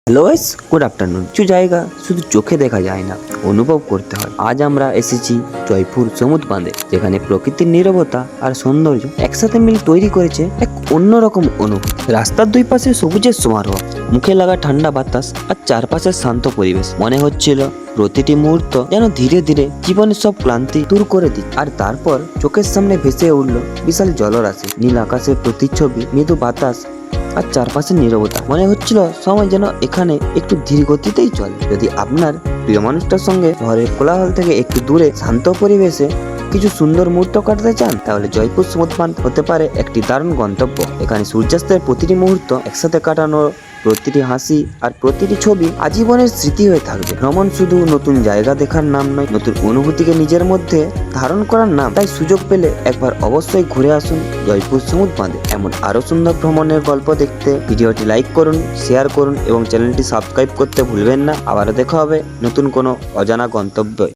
Hello guys, good afternoon. কিছু জায়গা শুধু চোখে দেখা যায় না, অনুভব করতে হয়। আজ আমরা এসেছি জয়পুর সমুদ্র বাঁধে, যেখানে প্রকৃতির নীরবতা আর সৌন্দর্য একসাথে মিল তৈরি করেছে এক অন্যরকম অনুভূতি। রাস্তার দুই পাশে সবুজের সমারোহ, মুখে লাগা ঠান্ডা বাতাস আর চারপাশের শান্ত পরিবেশ। মনে হচ্ছিল প্রতিটি মুহূর্ত যেন ধীরে ধীরে জীবনের সব ক্লান্তি দূর করে দিই। আর তারপর চোখের সামনে ভেসে উঠল বিশাল জলরাশি, নীল আকাশের প্রতিচ্ছবি, মৃদু বাতাস আর চারপাশের নীরবতা। মনে হচ্ছিল সময় যেন এখানে একটু ধীর গতিতেই চলে। যদি আপনার প্রিয় মানুষটার সঙ্গে শহরের কোলাহল থেকে একটু দূরে শান্ত পরিবেশে কিছু সুন্দর মুহূর্ত কাটাতে চান, তাহলে জয়পুর সমুদ্র বাঁধ হতে পারে একটি দারুণ গন্তব্য। এখানে সূর্যাস্তের প্রতিটি মুহূর্ত, একসাথে কাটানো প্রতিটি হাসি আর প্রতিটি ছবি আজীবনের স্মৃতি হয়ে থাকবে। ভ্রমণ শুধু নতুন জায়গা দেখার নাম নয়, নতুন অনুভূতিকে নিজের মধ্যে ধারণ করার নাম। তাই সুযোগ পেলে একবার অবশ্যই ঘুরে আসুন জয়পুর সমুদ্র বাঁধে। এমন আরো সুন্দর ভ্রমণের গল্প দেখতে ভিডিওটি লাইক করুন, শেয়ার করুন এবং চ্যানেলটি সাবস্ক্রাইব করতে ভুলবেন না। আবারও দেখা হবে নতুন কোনো অজানা গন্তব্যে।